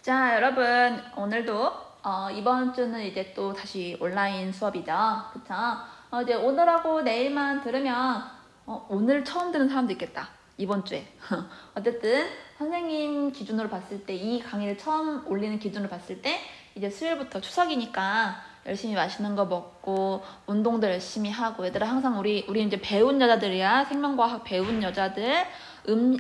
자, 여러분, 오늘도 이번 주는 이제 또 다시 온라인 수업이죠. 그쵸? 이제 오늘하고 내일만 들으면 오늘 처음 듣는 사람도 있겠다. 이번 주에. 어쨌든 선생님 기준으로 봤을 때, 이 강의를 처음 올리는 기준으로 봤을 때 이제 수요일부터 추석이니까 열심히 맛있는 거 먹고 운동도 열심히 하고, 얘들아 항상 우리 이제 배운 여자들이야. 생명과학 배운 여자들.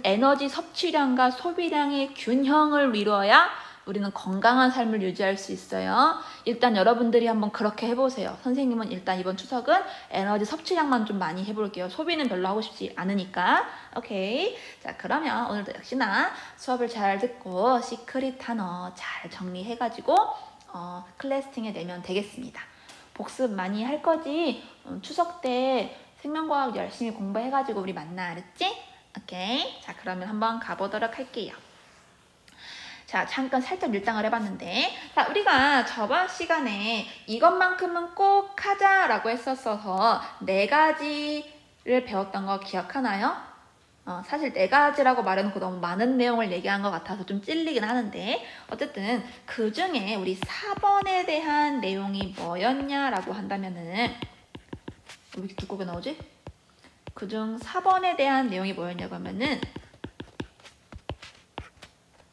에너지 섭취량과 소비량의 균형을 이루어야 우리는 건강한 삶을 유지할 수 있어요. 일단 여러분들이 한번 그렇게 해보세요. 선생님은 일단 이번 추석은 에너지 섭취량만 좀 많이 해볼게요. 소비는 별로 하고 싶지 않으니까. 오케이. 자, 그러면 오늘도 역시나 수업을 잘 듣고 시크릿 단어 잘 정리해가지고 클래스팅에 내면 되겠습니다. 복습 많이 할 거지? 추석 때 생명과학 열심히 공부해가지고 우리 만나, 알았지? 오케이. 자, 그러면 한번 가보도록 할게요. 자, 잠깐 살짝 밀당을 해봤는데, 자, 우리가 저번 시간에 이것만큼은 꼭 하자라고 했었어서 4가지를 배웠던 거 기억하나요? 사실 4가지라고 말해놓고 너무 많은 내용을 얘기한 것 같아서 좀 찔리긴 하는데, 어쨌든 그 중에 우리 4번에 대한 내용이 뭐였냐라고 한다면은, 왜 이렇게 두껍게 나오지? 그중 4번에 대한 내용이 뭐였냐고 하면은,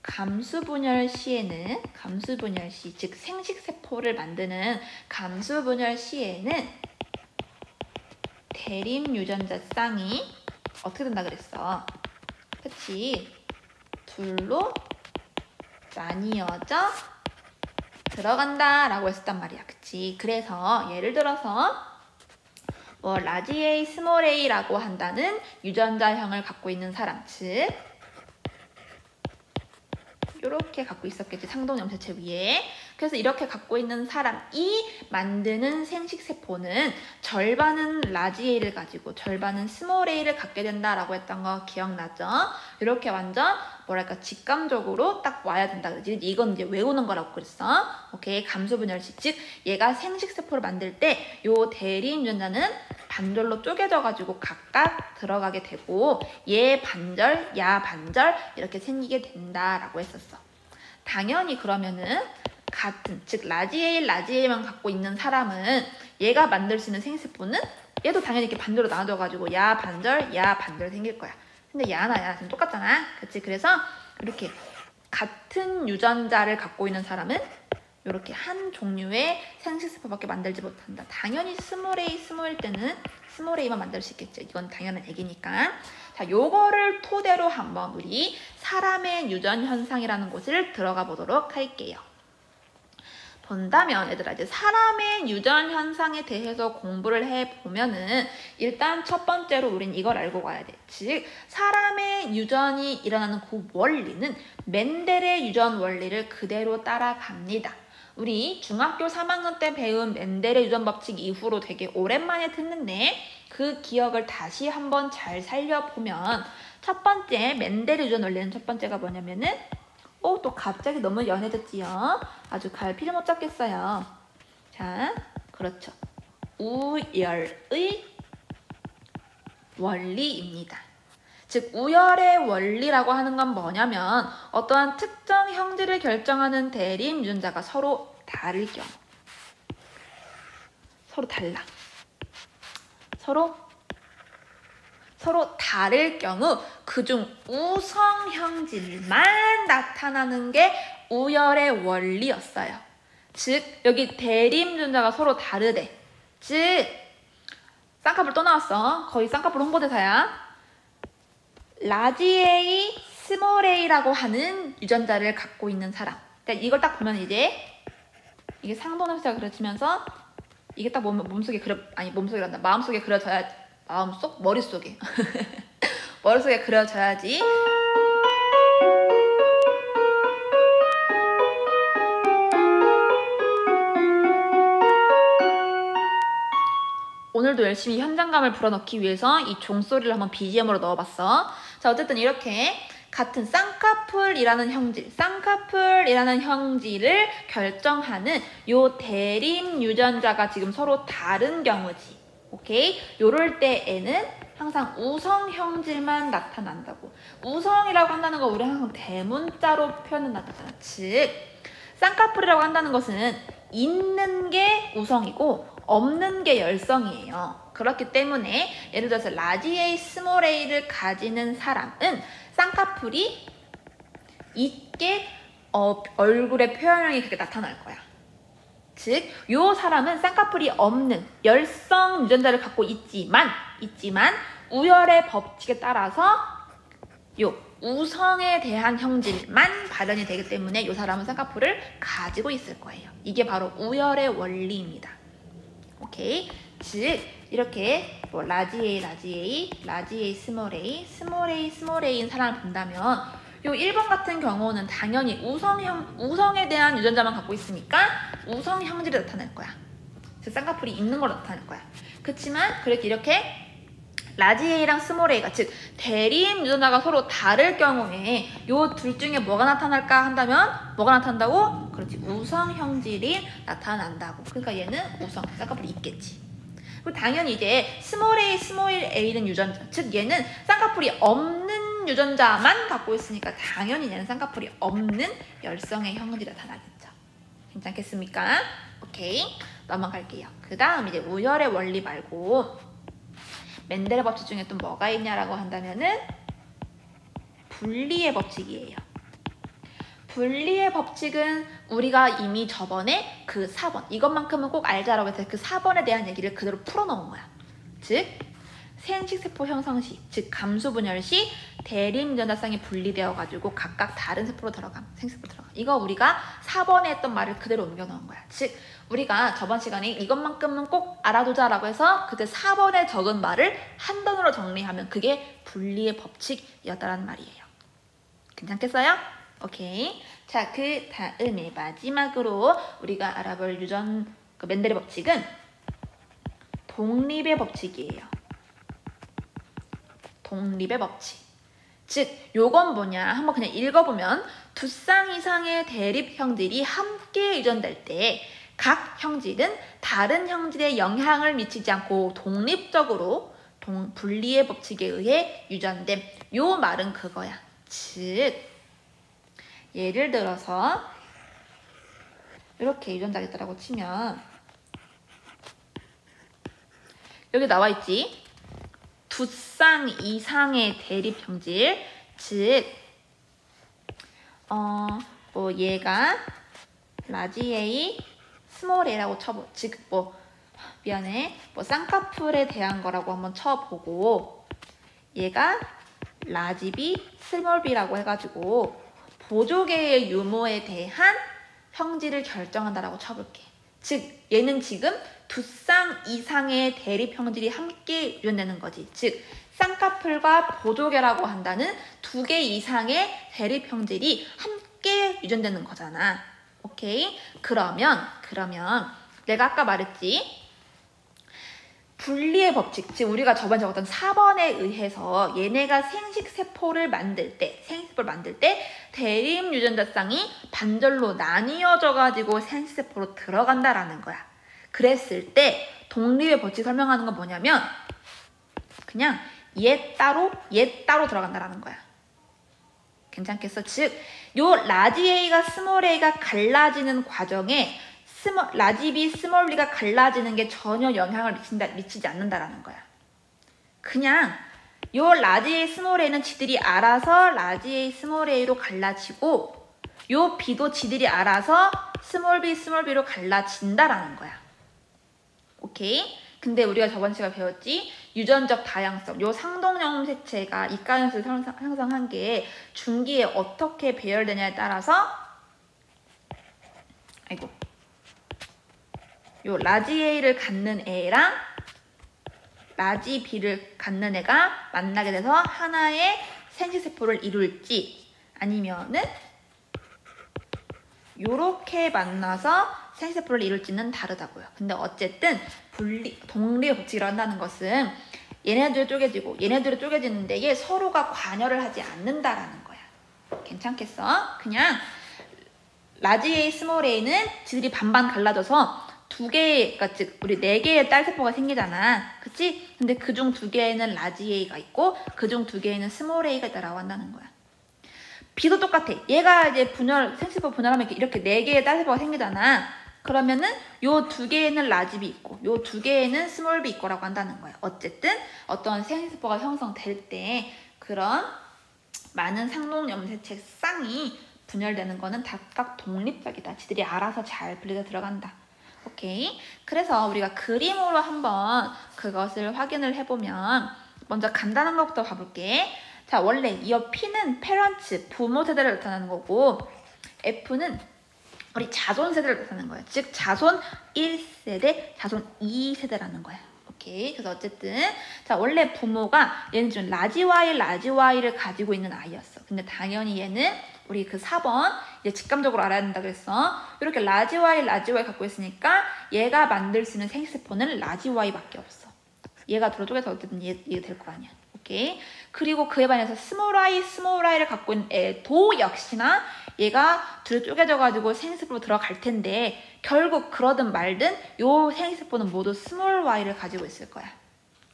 감수분열 시에는, 감수분열 시, 즉 생식세포를 만드는 감수분열 시에는 대립유전자 쌍이 어떻게 된다 그랬어? 그치? 둘로 나뉘어져 들어간다 라고 했었단 말이야. 그치? 그래서 예를 들어서 라지 A, 스몰 a라고 한다는 유전자형을 갖고 있는 사람, 즉 이렇게 갖고 있었겠지, 상동염색체 위에. 그래서 이렇게 갖고 있는 사람이 만드는 생식세포는 절반은 라지 A를 가지고 절반은 스몰 a를 갖게 된다라고 했던 거 기억나죠? 이렇게 완전 뭐랄까 직감적으로 딱 와야 된다 그러지. 이건 이제 외우는 거라고 그랬어. 오케이, 감수분열식. 즉 얘가 생식세포를 만들 때 요 대리인유전자는 반절로 쪼개져가지고 각각 들어가게 되고, 얘 반절, 야 반절 이렇게 생기게 된다라고 했었어. 당연히 그러면은 같은, 즉 라지 A, 라지 A만 갖고 있는 사람은 얘가 만들 수 있는 생식세포는 얘도 당연히 이렇게 반절로 나눠져가지고 야 반절, 야 반절 생길 거야. 근데 야나 야 지금 똑같잖아. 그치? 그래서 이렇게 같은 유전자를 갖고 있는 사람은 이렇게 한 종류의 생식세포밖에 만들지 못한다. 당연히 스몰 A, 스몰 때는 스몰 A만 만들 수 있겠죠. 이건 당연한 얘기니까. 자, 요거를 토대로 한번 우리 사람의 유전 현상이라는 곳을 들어가 보도록 할게요. 본다면 얘들아, 이제 사람의 유전 현상에 대해서 공부를 해보면은 일단 첫 번째로 우린 이걸 알고 가야 돼. 즉 사람의 유전이 일어나는 그 원리는 멘델의 유전 원리를 그대로 따라갑니다. 우리 중학교 3학년 때 배운 멘델의 유전 법칙 이후로 되게 오랜만에 듣는데 그 기억을 다시 한번 잘 살려보면, 첫 번째 멘델의 유전 원리는 첫 번째가 뭐냐면은 또 갑자기 너무 연해졌지요. 아주 갈피를 못 잡겠어요. 자, 그렇죠. 우열의 원리입니다. 즉 우열의 원리라고 하는 건 뭐냐면 어떠한 특정 형질을 결정하는 대립 유전자가 서로 다를 경우, 서로 달라. 서로 다를 경우 그중 우성 형질만 나타나는 게 우열의 원리였어요. 즉 여기 대립 유전자가 서로 다르대. 즉 쌍꺼풀 또 나왔어. 거의 쌍꺼풀 홍보대사야. 라지 A, 스몰 a라고 하는 유전자를 갖고 있는 사람. 그러니까 이걸 딱 보면 이제 이게 상동염색체가 그려지면서 이게 딱 몸속에 몸속이란다. 마음속에 그려져야, 머릿속에 머릿속에 그려져야지. 오늘도 열심히 현장감을 불어넣기 위해서 이 종소리를 한번 BGM으로 넣어봤어. 자, 어쨌든 이렇게 같은 쌍꺼풀이라는 형질을 결정하는 요 대립 유전자가 지금 서로 다른 경우지. 오케이? 요럴 때에는 항상 우성 형질만 나타난다고. 우성이라고 한다는 거 우리 항상 대문자로 표현한다잖아. 즉 쌍꺼풀이라고 한다는 것은 있는 게 우성이고 없는 게 열성이에요. 그렇기 때문에 예를 들어서 라지 A, 스몰 a를 가지는 사람은 쌍꺼풀이 있게 얼굴의 표현형이 그렇게 나타날 거야. 즉, 요 사람은 쌍꺼풀이 없는 열성 유전자를 갖고 있지만 우열의 법칙에 따라서 요 우성에 대한 형질만 발현이 되기 때문에 요 사람은 쌍꺼풀을 가지고 있을 거예요. 이게 바로 우열의 원리입니다. 오케이? 즉 이렇게 뭐 라지 A, 스몰 A인 사람을 본다면 요 1번 같은 경우는 당연히 우성에 대한 유전자만 갖고 있으니까 우성 형질이 나타날 거야. 즉 쌍꺼풀이 있는 걸 나타낼 거야. 그렇지만 이렇게 라지 A랑 스몰 A가 즉 대리인 유전자가 서로 다를 경우에 요 둘 중에 뭐가 나타날까 한다면 뭐가 나타난다고? 그렇지, 우성 형질이 나타난다고. 그러니까 얘는 우성 쌍꺼풀이 있겠지. 그리고 당연히 이제 스몰 A는 유전자, 즉 얘는 쌍꺼풀이 없는 유전자만 갖고 있으니까 당연히 얘는 쌍꺼풀이 없는 열성의 형질이 나타나겠죠. 괜찮겠습니까? 오케이, 넘어갈게요. 그 다음 이제 우열의 원리 말고 멘델의 법칙 중에 또 뭐가 있냐라고 한다면은 분리의 법칙이에요. 분리의 법칙은 우리가 이미 저번에 그 4번, 이것만큼은 꼭 알자라고 해서 그 4번에 대한 얘기를 그대로 풀어놓은 거야. 즉 생식세포 형성 시, 즉 감수분열 시 대림 유전자쌍이 분리되어가지고 각각 다른 세포로 들어감, 생세포로 들어감. 이거 우리가 4번에 했던 말을 그대로 옮겨놓은 거야. 즉 우리가 저번 시간에 이것만큼은 꼭 알아두자라고 해서 그때 4번에 적은 말을 한 단어로 정리하면 그게 분리의 법칙이었다라는 말이에요. 괜찮겠어요? 오케이. 자, 그 다음에 마지막으로 우리가 알아볼 멘델의 법칙은 독립의 법칙이에요. 독립의 법칙. 즉 요건 뭐냐 한번 그냥 읽어보면 두 쌍 이상의 대립 형질이 함께 유전될 때 각 형질은 다른 형질에 영향을 미치지 않고 독립적으로 분리의 법칙에 의해 유전됨. 요 말은 그거야. 즉 예를 들어서 이렇게 유전자가 있다고 치면 여기 나와 있지. 두 쌍 이상의 대립 형질, 즉 뭐 얘가 라지 A, 스몰 A라고 쳐보. 즉 뭐 쌍꺼풀에 대한 거라고 한번 쳐보고 얘가 라지 B, 스몰 B라고 해가지고 보조개의 유무에 대한 형질을 결정한다라고 쳐볼게. 즉 얘는 지금 두 쌍 이상의 대립 형질이 함께 유전되는 거지. 즉 쌍꺼풀과 보조개라고 한다는 2개 이상의 대립 형질이 함께 유전되는 거잖아. 오케이? 그러면 내가 아까 말했지. 분리의 법칙, 즉 우리가 저번에 적었던 4번에 의해서 얘네가 생식세포를 만들 때 대립 유전자쌍이 반절로 나뉘어져가지고 생식세포로 들어간다라는 거야. 그랬을 때 독립의 법칙 설명하는 건 뭐냐면 그냥 얘 따로 들어간다라는 거야. 괜찮겠어? 즉 요 라지 A가 스몰 A가 갈라지는 과정에 라지 B, 스몰 B가 갈라지는 게 전혀 영향을 미치지 않는다라는 거야. 그냥 요 라지 A, 스몰 A는 지들이 알아서 라지 A, 스몰 A로 갈라지고 요 B도 지들이 알아서 스몰 B로 갈라진다라는 거야. 오케이? 근데 우리가 저번 시간에 배웠지? 유전적 다양성, 요 상동염색체가 이가연수를 형성한 게 중기에 어떻게 배열되냐에 따라서 요 라지 A를 갖는 애랑 라지 B를 갖는 애가 만나게 돼서 하나의 생식세포를 이룰지 아니면은 요렇게 만나서 생식세포를 이룰지는 다르다고요. 근데 어쨌든 독립의 법칙이라고 한다는 것은 얘네들이 쪼개지는 데에 서로가 관여를 하지 않는다라는 거야. 괜찮겠어? 그냥 라지 A, 스몰 A는 지들이 반반 갈라져서 두 개, 그러니까 즉 우리 4개의 딸세포가 생기잖아. 그치? 근데 그중 2개에는 라지 A가 있고 그중 2개에는 스몰 A가 있다라고 한다는 거야. B도 똑같아. 얘가 이제 생식세포 분열하면 이렇게 4개의 딸세포가 생기잖아. 그러면은 요 2개에는 라지 B 있고 요 2개에는 스몰 B 있고라고 한다는 거야. 어쨌든 어떤 생식세포가 형성될 때 그런 많은 상록 염색체 쌍이 분열되는 거는 각각 독립적이다. 지들이 알아서 잘 분리돼 들어간다. 오케이. 그래서 우리가 그림으로 한번 그것을 확인을 해보면 먼저 간단한 것부터 봐볼게. 자, 원래 이 P는 페런츠, 부모 세대를 나타내는 거고 F는 우리 자손 세대를 나타내는 거야. 즉 자손 1세대, 자손 2세대라는 거야. 오케이. 그래서 어쨌든 자, 원래 부모가 얘는 좀 라지 Y를 가지고 있는 아이였어. 근데 당연히 얘는 우리 그 4번 이제 직감적으로 알아야 된다 그랬어. 이렇게 라지 Y 갖고 있으니까 얘가 만들 수 있는 생식세포는 라지 Y밖에 없어. 얘가 둘을 쪼개서 어쨌든 얘가 될 거 아니야. 오케이. 그리고 그에 반해서 스몰 I를 갖고 있는 애도 역시나 얘가 둘을 쪼개져가지고 생식세포로 들어갈 텐데 결국 그러든 말든 요 생식세포는 모두 스몰 Y를 가지고 있을 거야.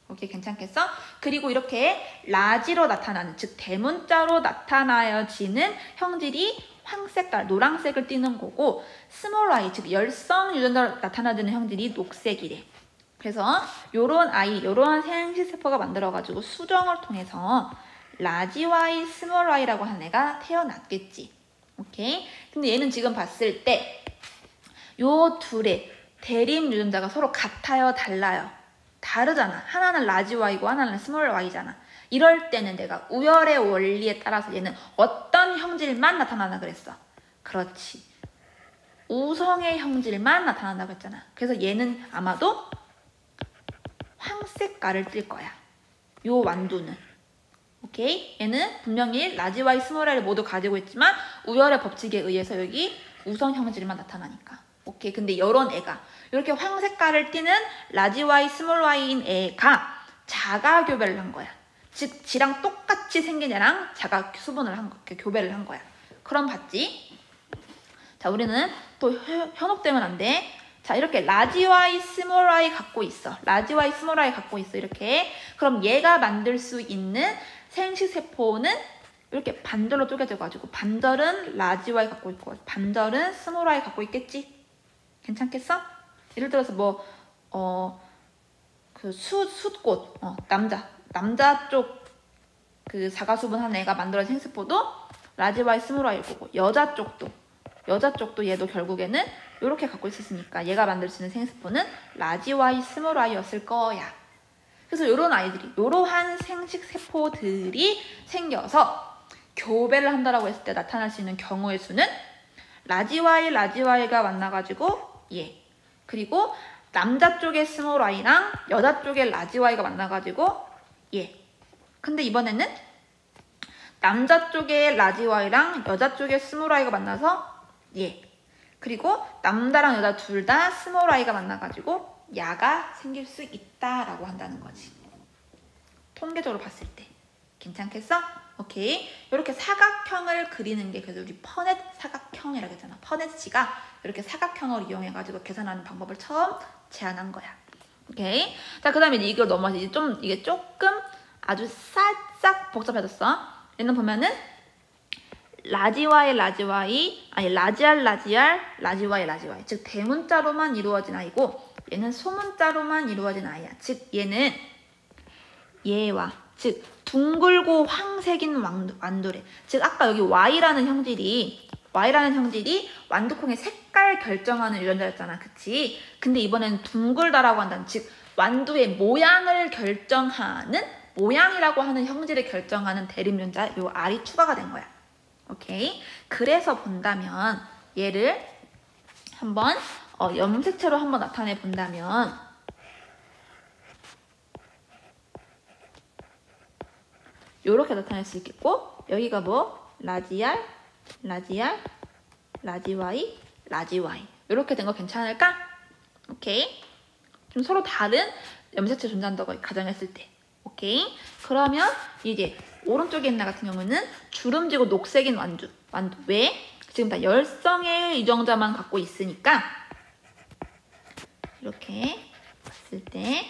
오케이, 괜찮겠어? 그리고 이렇게 라지로 나타나는, 즉 대문자로 나타나지는 형질이 황색깔, 노란색을 띠는 거고 스몰 I, 즉 열성 유전자로 나타나는 형질이 녹색이래. 그래서 요런 생식세포가 만들어가지고 수정을 통해서 라지 Y, 스몰 Y라고 하는 애가 태어났겠지. 오케이? 근데 얘는 지금 봤을 때 요 둘의 대립 유전자가 서로 같아요, 달라요? 다르잖아. 하나는 라지 Y고 하나는 스몰 Y잖아. 이럴 때는 내가 우열의 원리에 따라서 얘는 어떤 형질만 나타나나 그랬어. 그렇지. 우성의 형질만 나타난다고 했잖아. 그래서 얘는 아마도 황색깔을 띨 거야. 요 완두는. 오케이? 얘는 분명히 라지 Y, 스몰 Y를 모두 가지고 있지만 우열의 법칙에 의해서 여기 우성 형질만 나타나니까. 오케이. 근데 이런 애가 이렇게 황색깔을 띠는 라지 Y, 스몰 Y인 애가 자가 교배를 한 거야. 즉 지랑 똑같이 생긴 애랑 자가 수분을 한 거, 교배를 한 거야. 그럼 봤지? 자, 우리는 또 현혹되면 안 돼. 자, 이렇게 라지 Y, 스몰 Y 갖고 있어. 라지 Y, 스몰 Y 갖고 있어. 이렇게. 그럼 얘가 만들 수 있는 생식세포는 이렇게 반절로 쪼개져가지고 반절은 라지 Y 갖고 있고 반절은 스몰 Y 갖고 있겠지? 괜찮겠어? 예를 들어서 숫꽃, 남자 쪽 그 자가수분 한 애가 만들어진 생식세포도 라지 Y, 스몰 Y일 거고 여자 쪽도 얘도 결국에는 이렇게 갖고 있었으니까 얘가 만들 수 있는 생식세포는 라지 Y, 스몰 Y였을 거야. 그래서 이러한 생식세포들이 생겨서 교배를 한다라고 했을 때 나타날 수 있는 경우의 수는 라지 Y가 만나가지고 얘, 그리고 남자 쪽의 스몰 Y랑 여자 쪽의 라지 Y가 만나가지고 얘. 근데 이번에는 남자 쪽의 라지 Y랑 여자 쪽의 스몰 Y가 만나서 얘. 그리고 남자랑 여자 둘 다 스몰 Y가 만나가지고 야가 생길 수 있다라고 한다는 거지. 통계적으로 봤을 때. 괜찮겠어? 오케이. 이렇게 사각형을 그리는 게 그래서 우리 퍼넷 사각형이라고 했잖아. 퍼넷씨가 이렇게 사각형을 이용해가지고 계산하는 방법을 처음 제안한 거야. 오케이. 자, 그 다음에 이걸 넘어서 이게 조금 아주 살짝 복잡해졌어. 얘는 보면은 라지 Y, 아니 라지 R, 라지 Y. 즉 대문자로만 이루어진 아이고 얘는 소문자로만 이루어진 아이야. 즉 얘는 얘와 즉 둥글고 황색인 완두래. 즉 아까 여기 Y라는 형질이 완두콩의 색깔 결정하는 유전자였잖아. 그치? 근데 이번에는 둥글다라고 한다는, 즉 완두의 모양을 결정하는, 모양이라고 하는 형질을 결정하는 대립유전자 요 R이 추가가 된 거야. 오케이? 그래서 본다면 얘를 한번 염색체로 한번 나타내 본다면 요렇게 나타낼 수 있겠고 여기가 뭐 라지 R, 라지 Y 이렇게 된 거 괜찮을까? 오케이? 좀 서로 다른 염색체 존재한다고 가정했을 때. 오케이? 그러면 이제 오른쪽에 있는 애 같은 경우는 주름지고 녹색인 완두. 왜? 지금 다 열성의 유전자만 갖고 있으니까 이렇게 봤을 때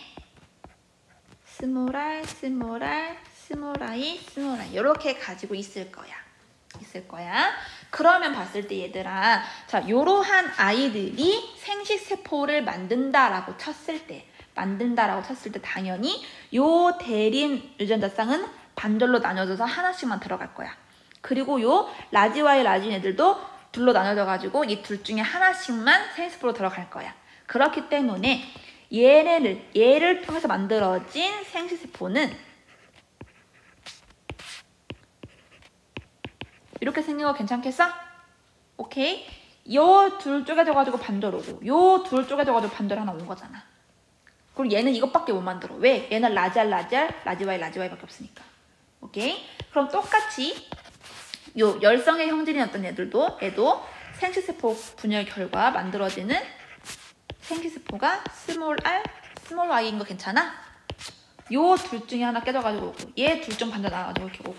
스몰 r, 스몰 r, 스몰 i, 스몰 i 이렇게 가지고 있을 거야. 그러면 봤을 때 얘들아, 자, 이러한 아이들이 생식세포를 만든다라고 쳤을 때 당연히 요 대린 유전자 쌍은 반절로 나눠져서 하나씩만 들어갈 거야. 그리고 요 라지와의 라진 애들도 둘로 나눠져 가지고 이 둘 중에 하나씩만 생식세포로 들어갈 거야. 그렇기 때문에 얘를 통해서 만들어진 생식세포는 이렇게 생긴 거 괜찮겠어? 오케이? 요 둘 쪼개져가지고 반절 오고 요 둘 쪼개져가지고 반절 하나 온 거잖아. 그리고 얘는 이것밖에 못 만들어. 왜? 얘는 라지와이 밖에 없으니까. 오케이? 그럼 똑같이 요 열성의 형질인 어떤 얘도 생식세포 분열 결과 만들어지는 생식세포가 스몰 r, 스몰 y인 거 괜찮아? 요 둘 중에 하나 깨져가지고 오고 얘 둘 중 반절 나와가지고 이렇게 오고.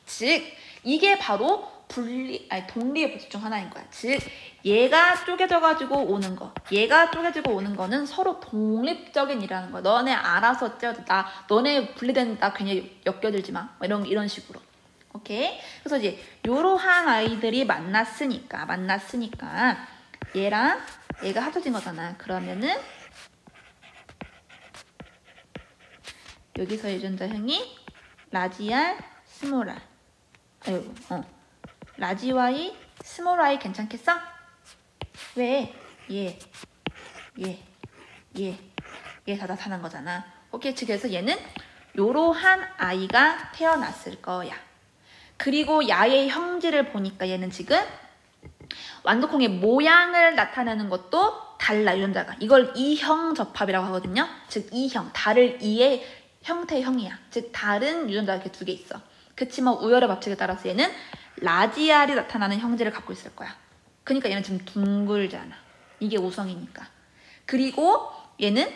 즉 이게 바로 독립의 법칙 중 하나인 거야. 즉 얘가 쪼개져가지고 오는 거, 얘가 쪼개지고 오는 거는 서로 독립적인 일이라는 거야. 너네 알아서 째어도 너네 분리된 나 괜히 엮여들지 마. 이런 식으로. 오케이? 그래서 이제 요러한 아이들이 만났으니까 얘랑 얘가 합쳐진 거잖아. 그러면은 여기서 유전자형이 라지 r, 스몰 r. 라지 y, 스몰 y 괜찮겠어? 왜? 얘 다 나타난 거잖아. 오케이, 그래서 얘는 요러한 아이가 태어났을 거야. 그리고 야의 형질을 보니까 얘는 지금 완두콩의 모양을 나타내는 것도 달라, 유전자가. 이걸 이형 접합이라고 하거든요. 즉 이형, 달을 이의 형태의 형이야. 즉 다른 유전자가 이렇게 두 개 있어. 그치만 우열의 법칙에 따라서 얘는 라지알이 나타나는 형질을 갖고 있을 거야. 그러니까 얘는 지금 둥글잖아. 이게 우성이니까. 그리고 얘는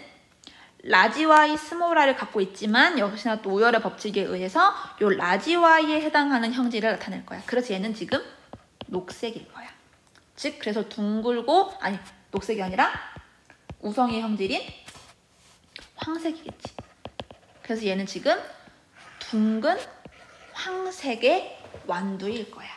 라지와이 스몰 r을 갖고 있지만 역시나 또 우열의 법칙에 의해서 요 라지와이에 해당하는 형질을 나타낼 거야. 그래서 얘는 지금 녹색일 거야. 즉 그래서 둥글고, 아니 녹색이 아니라 우성의 형질인 황색이겠지. 그래서 얘는 지금 둥근 황색의 완두일 거야.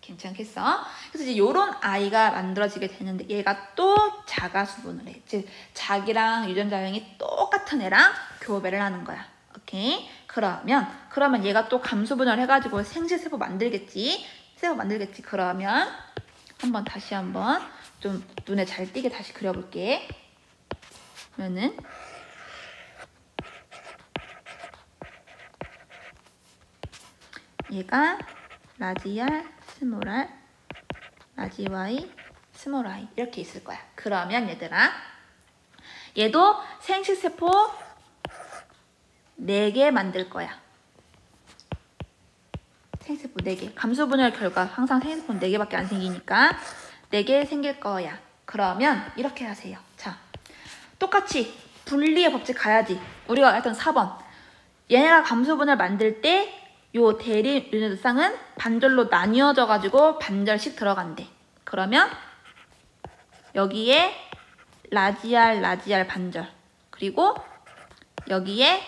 괜찮겠어? 그래서 이제 요런 아이가 만들어지게 되는데 얘가 또 자가수분을 해. 즉 자기랑 유전자형이 똑같은 애랑 교배를 하는 거야. 오케이? 그러면 얘가 또 감수분열 해가지고 생식세포 만들겠지. 그러면 다시 한번 좀 눈에 잘 띄게 다시 그려볼게. 그러면은 얘가 라지 r, 스몰 r, 라지 y, 스몰 i 이렇게 있을 거야. 그러면 얘들아, 얘도 생식세포 4개 만들 거야. 생식세포 4개. 감수분열 결과 항상 생식세포는 4개밖에 안 생기니까 4개 생길 거야. 그러면 이렇게 하세요. 자, 똑같이 분리의 법칙 가야지. 우리가 했던 4번. 얘네가 감수분열 만들 때 요 대립 유전자쌍은 반절로 나뉘어져 가지고 반절씩 들어간대. 그러면 여기에 라지 r 반절, 그리고 여기에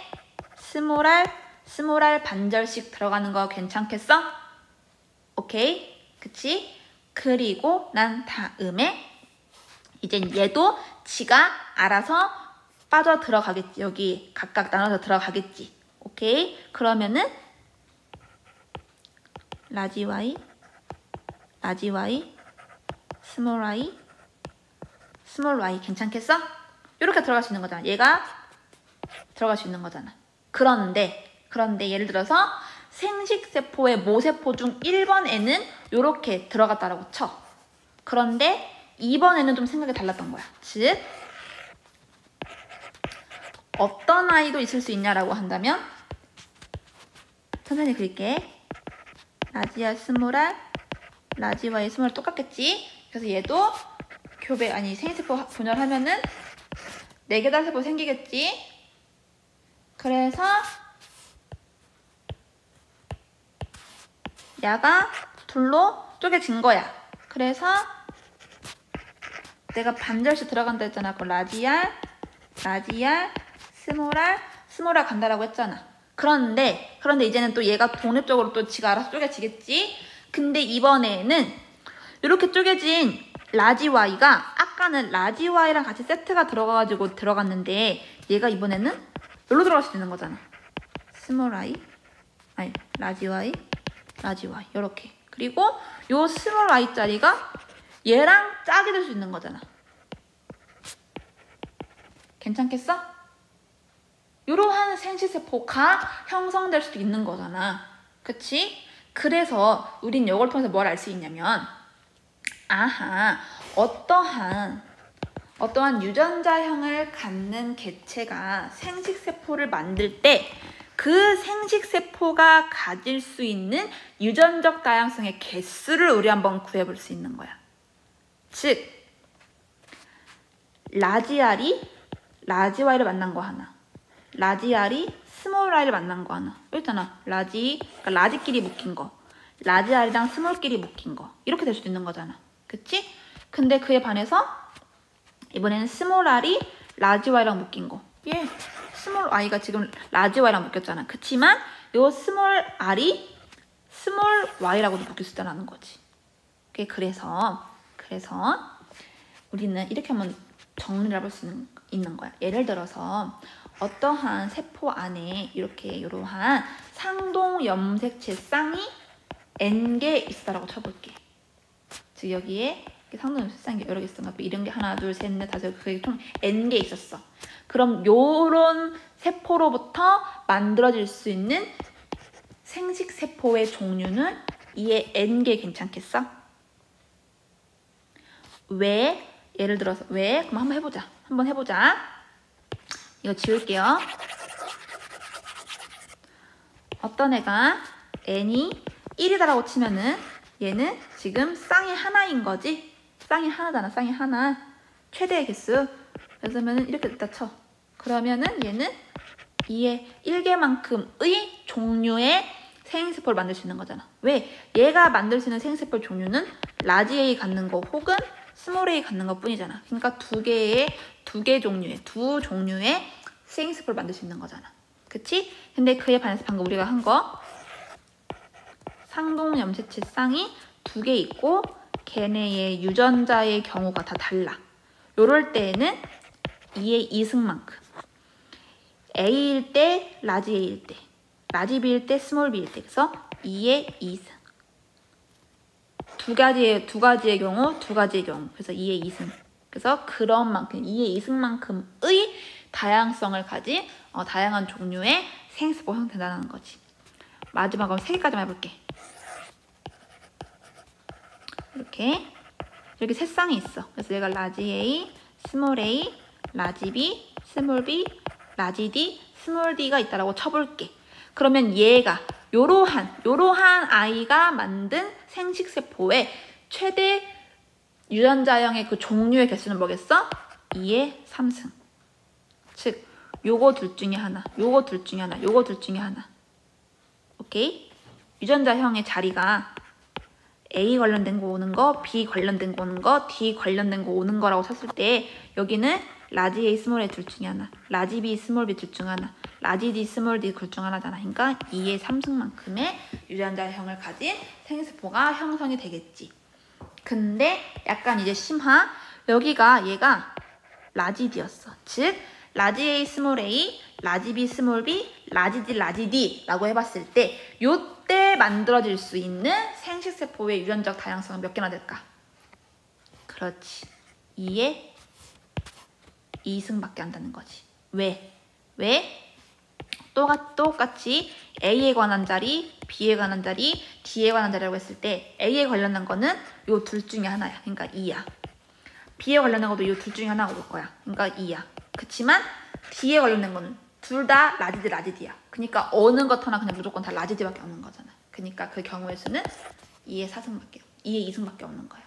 스몰 r 반절씩 들어가는 거 괜찮겠어? 오케이? 그치? 그리고 난 다음에 이젠 얘도 지가 알아서 빠져 들어가겠지. 여기 각각 나눠서 들어가겠지. 오케이? 그러면은 라지 y, 스몰 y 괜찮겠어? 이렇게 들어갈 수 있는 거잖아. 얘가 들어갈 수 있는 거잖아. 그런데 예를 들어서 생식세포의 모세포 중 1번에는 이렇게 들어갔다라고 쳐. 그런데 2번에는 좀 생각이 달랐던 거야. 즉 어떤 아이도 있을 수 있냐라고 한다면 천천히 그릴게. 라지 r, 스몰 r, 라지 y, 스몰 r 똑같겠지? 그래서 얘도 생식세포 분열하면은 4개 달세포 생기겠지? 그래서 얘가 둘로 쪼개진 거야. 그래서 내가 반절씩 들어간다 했잖아. 그 라지알, 스몰알 간다라고 했잖아. 그런데 이제는 또 얘가 독립적으로 또 지가 알아서 쪼개지겠지? 근데 이번에는 이렇게 쪼개진 라지 Y가 아까는 라지 Y랑 같이 세트가 들어가가지고 들어갔는데 얘가 이번에는 여기로 들어갈 수도 있는 거잖아. 스몰 I, 아니 라지 Y 이렇게. 그리고 요 스몰 I 짜리가 얘랑 짝이 될 수 있는 거잖아. 괜찮겠어? 이러한 생식세포가 형성될 수도 있는 거잖아. 그치? 그래서 우린 이걸 통해서 뭘 알 수 있냐면 아하, 어떠한 유전자형을 갖는 개체가 생식세포를 만들 때 그 생식세포가 가질 수 있는 유전적 다양성의 개수를 우리 한번 구해볼 수 있는 거야. 즉, 라지알이 라지 Y를 만난 거 하나, 라지알이 스몰 I를 만난 거 하나. 여기 있잖아. 그러니까 라지끼리 묶인 거, 라지알이랑 스몰끼리 묶인 거. 이렇게 될 수도 있는 거잖아. 그치? 근데 그에 반해서 이번에는 스몰 R이 라지 Y랑 묶인 거. 예, 스몰 I가 지금 라지 Y랑 묶였잖아. 그치만 요 스몰 R이 스몰 Y라고도 묶일 수 있다는 거지. 그래서 우리는 이렇게 한번 정리를 해볼 수 있는 거야. 예를 들어서 어떠한 세포 안에 이러한 상동 염색체 쌍이 N개 있다라고 쳐볼게. 즉 여기에 상동 염색체 쌍이 여러 개 있어. 이런 게 하나, 둘, 셋, 넷, 다섯, 그게 총 N개 있었어. 그럼 요런 세포로부터 만들어질 수 있는 생식세포의 종류는 이에 N개 괜찮겠어? 왜? 예를 들어서 왜? 그럼 한번 해보자. 이거 지울게요. 어떤 애가 N이 1이다라고 치면은 얘는 지금 쌍이 하나인 거지? 쌍이 하나잖아. 쌍이 하나. 최대의 개수. 그래서면은 이렇게 됐다 쳐. 그러면은 얘는 2의 1개만큼의 종류의 생식세포를 만들 수 있는 거잖아. 왜? 얘가 만들 수 있는 생식세포 종류는 라지 A 갖는 거 혹은 스몰 A 갖는 것 뿐이잖아. 그러니까 두 종류의 생식세포를 만들 수 있는 거잖아. 그치? 근데 그에 반해서 방금 우리가 한 거 상동 염색체 쌍이 2개 있고 걔네의 유전자의 경우가 다 달라. 요럴 때에는 2의 2승만큼 A일 때 라지 A일 때 라지 B일 때 스몰 B일 때 그래서 2의 2승 두 가지의 경우 그래서 2의 2승 그래서 그런 만큼 2의 2승만큼의 다양성을 가진 다양한 종류의 생식세포가 형성된다는 거지. 마지막으로 3개까지만 해볼게. 이렇게 세 쌍이 있어. 그래서 얘가 라지 A, 스몰 A, 라지 B, 스몰 B, 라지 D, 스몰 D가 있다라고 쳐볼게. 그러면 얘가 요러한 아이가 만든 생식세포의 최대 유전자형의 그 종류의 개수는 뭐겠어? 2의 3승. 즉 요거 둘 중에 하나. 오케이? 유전자형의 자리가 A 관련된 거 오는 거, B 관련된 거 오는 거, D 관련된 거 오는 거라고 쳤을 때 여기는 라지 A, 스몰 A 둘 중에 하나, 라지 B, 스몰 B 둘 중 하나, 라지 D, 스몰 D 둘 중 하나잖아. 그러니까 2의 3승만큼의 유전자형을 가진 생식세포가 형성이 되겠지. 근데 약간 이제 심하, 얘가 라지 D였어. 즉 라지 A, 스몰 A, 라지 B, 스몰 B, 라지 D 라고 해봤을 때 요때 만들어질 수 있는 생식세포의 유전적 다양성은 몇 개나 될까? 그렇지. 2의 2승밖에 안 되는 거지. 왜? 똑같이 A에 관한 자리, B에 관한 자리, D에 관한 자리라고 했을 때 A에 관련된 거는 요 둘 중에 하나야. 그러니까 2야. B에 관련된 것도 요 둘 중에 하나가 올 거야. 그러니까 2야. 그치만 D에 관련된 거는 둘 다 라지 D야. 그러니까 어느 것 하나 그냥 무조건 다 라지 D밖에 없는 거잖아. 그러니까 그 경우의 수는 2의 2승밖에 없는 거야.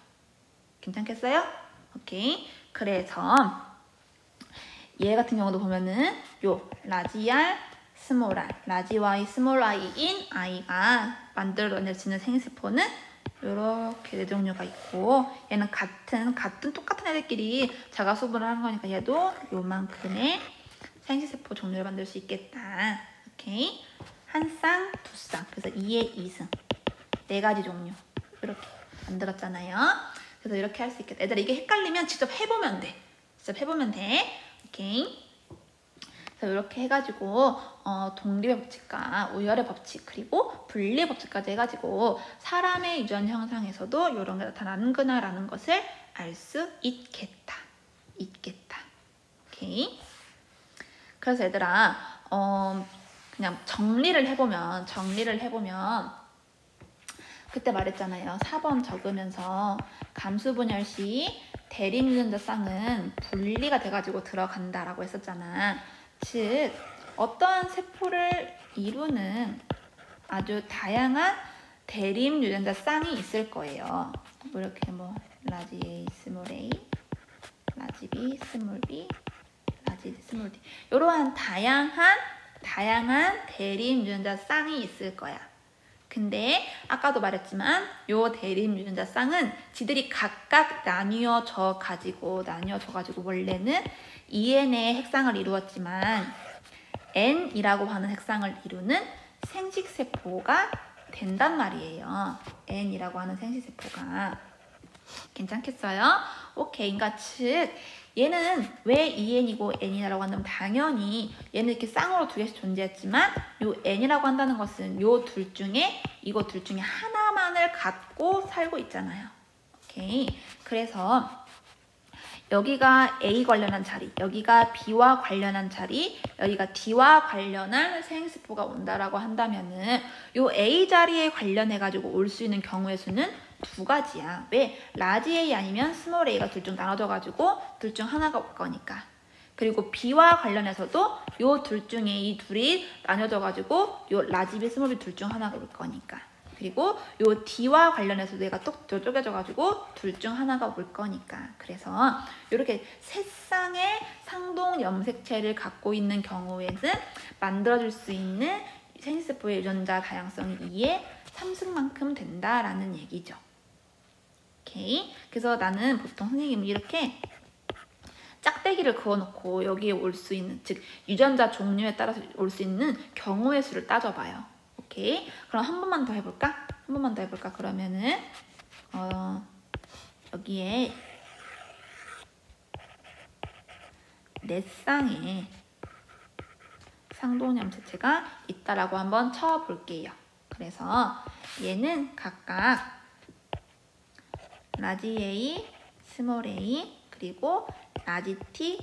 괜찮겠어요? 오케이. 그래서 얘 같은 경우도 보면은 요 라지 R, 스몰 R, 라지 Y, 스몰 I인 아이가 만들어낼 수 있는 생식세포는 이렇게 네 종류가 있고, 얘는 같은 똑같은 애들끼리 자가 수분을 하는 거니까 얘도 요만큼의 생식세포 종류를 만들 수 있겠다. 오케이. 한 쌍, 두 쌍. 그래서 2의 2승. 4가지 종류. 이렇게 만들었잖아요. 그래서 이렇게 할 수 있겠다. 얘들아, 이게 헷갈리면 직접 해보면 돼. 오케이. 그래서 이렇게 해가지고 독립의 법칙과 우열의 법칙 그리고 분리의 법칙까지 해가지고 사람의 유전 형상에서도 이런 게 나타나는구나라는 것을 알 수 있겠다. 오케이. 그래서 얘들아 그냥 정리를 해보면 그때 말했잖아요. 4번 적으면서 감수분열 시 대립유전자 쌍은 분리가 돼가지고 들어간다라고 했었잖아. 즉 어떠한 세포를 이루는 아주 다양한 대립유전자 쌍이 있을 거예요. 뭐 이렇게 뭐 라지 A, 스몰 a, 라지 B, 스몰 b, 라지 D, 스몰 d 이러한 다양한 대립유전자 쌍이 있을 거야. 근데 아까도 말했지만 요 대립유전자 쌍은 지들이 각각 나뉘어져 가지고 원래는 EN의 핵상을 이루었지만 N이라고 하는 핵상을 이루는 생식세포가 된단 말이에요. N이라고 하는 생식세포가. 괜찮겠어요? 오케이. 그러니까 즉 얘는 왜 EN이고 N이라고 한다면 당연히 얘는 이렇게 쌍으로 2개씩 존재했지만 요 N이라고 한다는 것은 이거 둘 중에 하나만을 갖고 살고 있잖아요. 오케이. 그래서 여기가 A 관련한 자리, 여기가 B와 관련한 자리, 여기가 D와 관련한 생식세포가 온다라고 한다면은 요 A 자리에 관련해가지고 올 수 있는 경우의 수는 2가지야. 왜? 라지 A 아니면 스몰 a가 둘 중 나눠져가지고 둘 중 하나가 올 거니까. 그리고 B와 관련해서도 요 둘 중에 이 둘이 나눠져가지고 요 라지 B, 스몰 B 둘 중 하나가 올 거니까. 그리고 요 D와 관련해서도 얘가 또 쪼개져가지고 둘 중 하나가 올 거니까. 그래서 이렇게 세 쌍의 상동 염색체를 갖고 있는 경우에는 만들어질 수 있는 생식세포의 유전자 다양성이 2의 3승만큼 된다라는 얘기죠. 오케이. 그래서 나는 보통 선생님이 이렇게 짝대기를 그어놓고 여기에 올 수 있는, 즉 유전자 종류에 따라서 올 수 있는 경우의 수를 따져봐요. 오케이. 그럼 한 번만 더 해볼까? 그러면은 여기에 4쌍의 상동염색체가 있다라고 한번 쳐볼게요. 그래서 얘는 각각 라지 A, 스몰 a, 그리고 라지 T,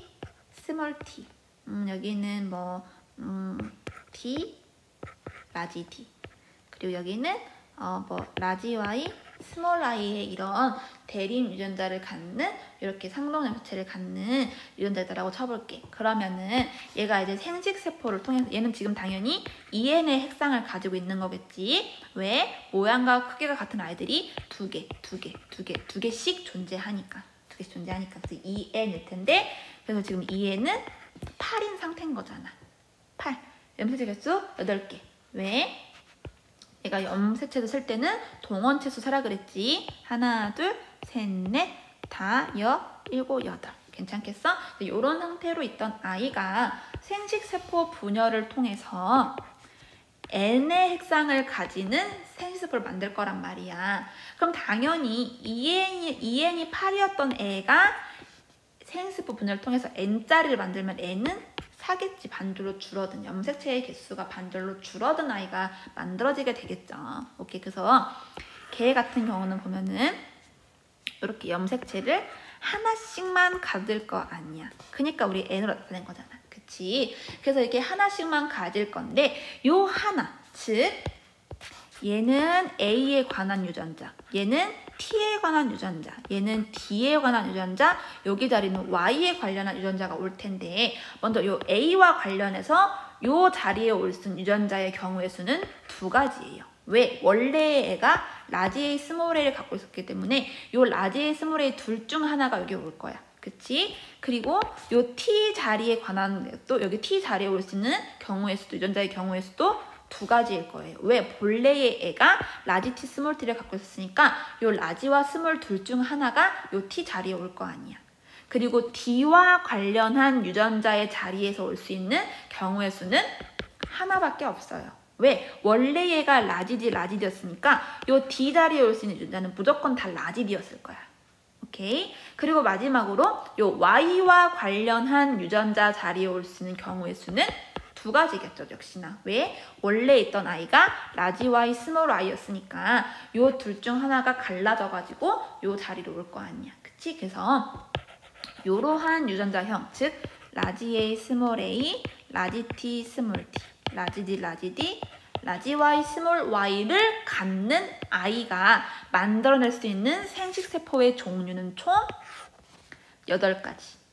스몰 t. 여기는 뭐 D, 라지 D. 그리고 여기는 뭐 라지 Y, 스몰 i의 이런 대립 유전자를 갖는 이렇게 상동염색체를 갖는 유전자다라고 쳐볼게. 그러면은 얘가 이제 생식세포를 통해서 얘는 지금 당연히 EN의 핵상을 가지고 있는 거겠지. 왜? 모양과 크기가 같은 아이들이 두 개씩 존재하니까. 그래서 EN일 텐데, 그래서 지금 EN은 8인 상태인 거잖아. 8. 염색체 개수 8개. 왜? 얘가 염색체도 쓸 때는 동원체수 세라 그랬지. 하나, 둘, 셋, 넷, 다, 일곱, 여덟. 괜찮겠어? 이런 상태로 있던 아이가 생식세포 분열을 통해서 N의 핵상을 가지는 생식세포를 만들 거란 말이야. 그럼 당연히 EN이 8이었던 애가 생식세포 분열을 통해서 N자리를 만들면 N은 사겠지. 반절로 줄어든, 염색체의 개수가 반절로 줄어든 아이가 만들어지게 되겠죠. 오케이. 그래서 걔 같은 경우는 보면은 이렇게 염색체를 하나씩만 가질 거 아니야. 그러니까 우리 N으로 나타낸 거잖아. 그치? 그래서 이렇게 하나씩만 가질 건데 요 하나, 즉 얘는 A에 관한 유전자, 얘는 T에 관한 유전자, 얘는 D에 관한 유전자, 여기 자리는 Y에 관련한 유전자가 올 텐데 먼저 요 A와 관련해서 요 자리에 올 수 있는 유전자의 경우의 수는 2가지예요. 왜? 원래 애가 라지 A, 스몰 a를 갖고 있었기 때문에 요 라지 A, 스몰 A 둘 중 하나가 여기 올 거야. 그치? 그리고 요 T 자리에 관한 또 여기 T 자리에 올 수 있는 경우의 수도, 유전자의 경우의 수도 두 가지일 거예요. 왜? 본래의 애가 라지 T, 스몰 T를 갖고 있었으니까 요 라지와 스몰 둘 중 하나가 요 T 자리에 올 거 아니야. 그리고 D와 관련한 유전자의 자리에서 올 수 있는 경우의 수는 하나밖에 없어요. 왜? 원래 얘가 라지 D, 라지 D였으니까 요 D 자리에 올 수 있는 유전자는 무조건 다 라지 D였을 거야. 오케이? 그리고 마지막으로 요 Y와 관련한 유전자 자리에 올 수 있는 경우의 수는 두 가지겠죠, 역시나. 왜? 원래 있던 아이가 라지 Y, 스몰 Y였으니까 요 둘 중 하나가 갈라져가지고 요 자리로 올 거 아니야. 그치? 그래서 요러한 유전자형, 즉 라지 A, 스몰 A, 라지 T, 스몰 T, 라지 D, 라지 D, 라지 Y, 스몰 Y를 갖는 아이가 만들어낼 수 있는 생식세포의 종류는 총 8가지.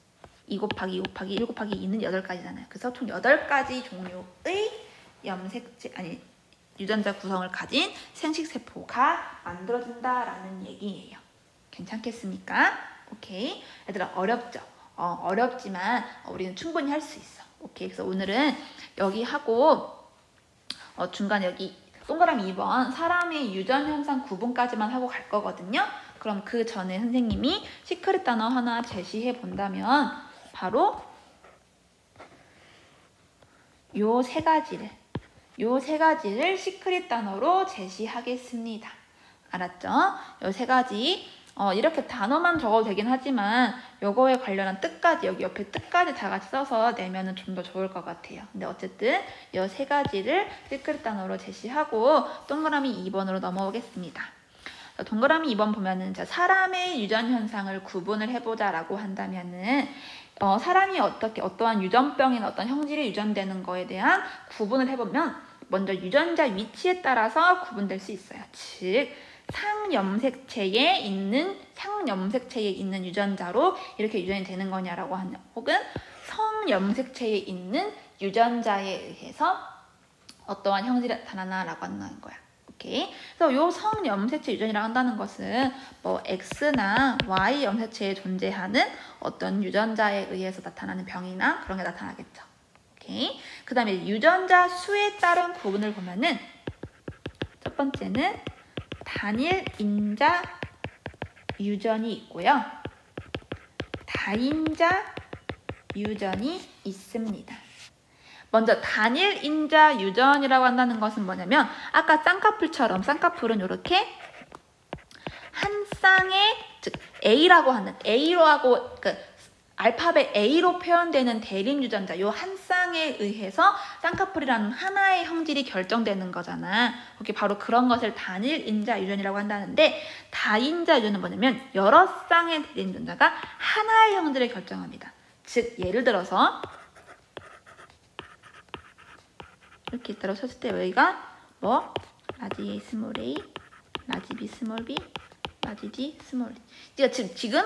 2 곱하기 2 곱하기 1 곱하기 2는 8가지잖아요. 그래서 총 8가지 종류의 유전자 구성을 가진 생식세포가 만들어진다라는 얘기예요. 괜찮겠습니까? 오케이. 얘들아, 어렵죠? 어렵지만 우리는 충분히 할 수 있어. 오케이. 그래서 오늘은 여기 하고 중간에 여기 동그라미 2번 사람의 유전 현상 구분까지만 하고 갈 거거든요. 그럼 그 전에 선생님이 시크릿 단어 하나 제시해 본다면 바로 요 세 가지를 시크릿 단어로 제시하겠습니다. 알았죠? 요 세 가지 이렇게 단어만 적어도 되긴 하지만 요거에 관련한 뜻까지 여기 옆에 뜻까지 다 같이 써서 내면은 좀 더 좋을 것 같아요. 근데 어쨌든 요 세 가지를 시크릿 단어로 제시하고 동그라미 2번으로 넘어오겠습니다. 동그라미 2번 보면은 사람의 유전 현상을 구분을 해보자라고 한다면은 사람이 어떠한 유전병이나 어떤 형질이 유전되는 거에 대한 구분을 해보면 먼저 유전자 위치에 따라서 구분될 수 있어요. 즉 상염색체에 있는 유전자로 이렇게 유전이 되는 거냐라고 하냐, 혹은 성염색체에 있는 유전자에 의해서 어떠한 형질이 나타나나라고 한다는 거야. 오케이. 그래서 요 성염색체 유전이라고 한다는 것은 뭐 X나 Y 염색체에 존재하는 어떤 유전자에 의해서 나타나는 병이나 그런 게 나타나겠죠. 오케이. 그 다음에 유전자 수에 따른 구분을 보면은 첫 번째는 단일 인자 유전이 있고요. 다인자 유전이 있습니다. 먼저 단일 인자 유전이라고 한다는 것은 뭐냐면 아까 쌍꺼풀처럼 쌍꺼풀은 이렇게 한 쌍의, 즉 A라고 하는 A로 하고 알파벳 A로 표현되는 대립 유전자, 요 한 쌍에 의해서 쌍꺼풀이라는 하나의 형질이 결정되는 거잖아. 그게 바로 그런 것을 단일 인자 유전이라고 한다는데, 다인자 유전은 뭐냐면 여러 쌍의 대립 유전자가 하나의 형질을 결정합니다. 즉 예를 들어서 이렇게 따라 썼을 때 여기가 뭐 라지 A 스몰 A, 라지 B 스몰 B, 라지 D 스몰 D. 지금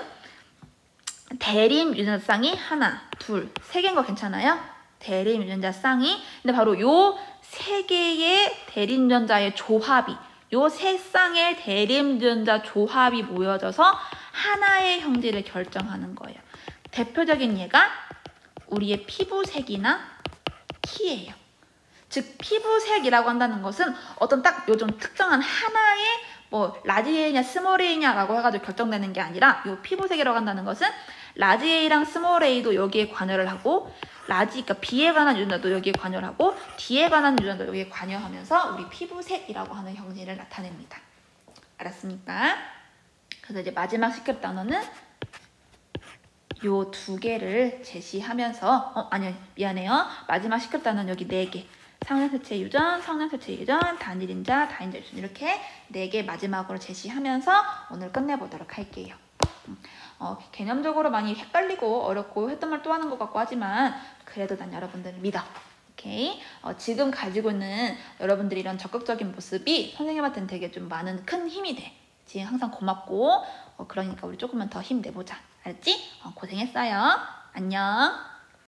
대립 유전자 쌍이 하나, 둘, 세 개인 거 괜찮아요? 대립 유전자 쌍이. 근데 바로 요 세 개의 대립 유전자의 조합이, 요 세 쌍의 대립 유전자 조합이 모여져서 하나의 형질을 결정하는 거예요. 대표적인 예가 우리의 피부색이나 키예요. 즉 피부색이라고 한다는 것은 어떤 딱 요즘 특정한 하나의 뭐 라지 A냐 스몰 A냐라고 해가지고 결정되는 게 아니라, 요 피부색이라고 한다는 것은 라지 A랑 스몰 A도 여기에 관여를 하고, 그러니까 B에 관한 유전자도 여기에 관여를 하고, D에 관한 유전자도 여기에 관여하면서 우리 피부색이라고 하는 형질을 나타냅니다. 알았습니까? 그래서 이제 마지막 시크릿 단어는 요 두 개를 제시하면서 미안해요. 마지막 시크릿 단어는 여기 4개. 상염색체 유전, 성염색체 유전, 단일인자, 다인자 유전, 이렇게 4개 마지막으로 제시하면서 오늘 끝내보도록 할게요. 개념적으로 많이 헷갈리고 어렵고 했던 말 또 하는 것 같고 하지만 그래도 난 여러분들을 믿어. 오케이? 지금 가지고 있는 여러분들이 이런 적극적인 모습이 선생님한테는 되게 좀 많은 큰 힘이 돼. 지금 항상 고맙고 그러니까 우리 조금만 더 힘내보자. 알았지? 고생했어요. 안녕.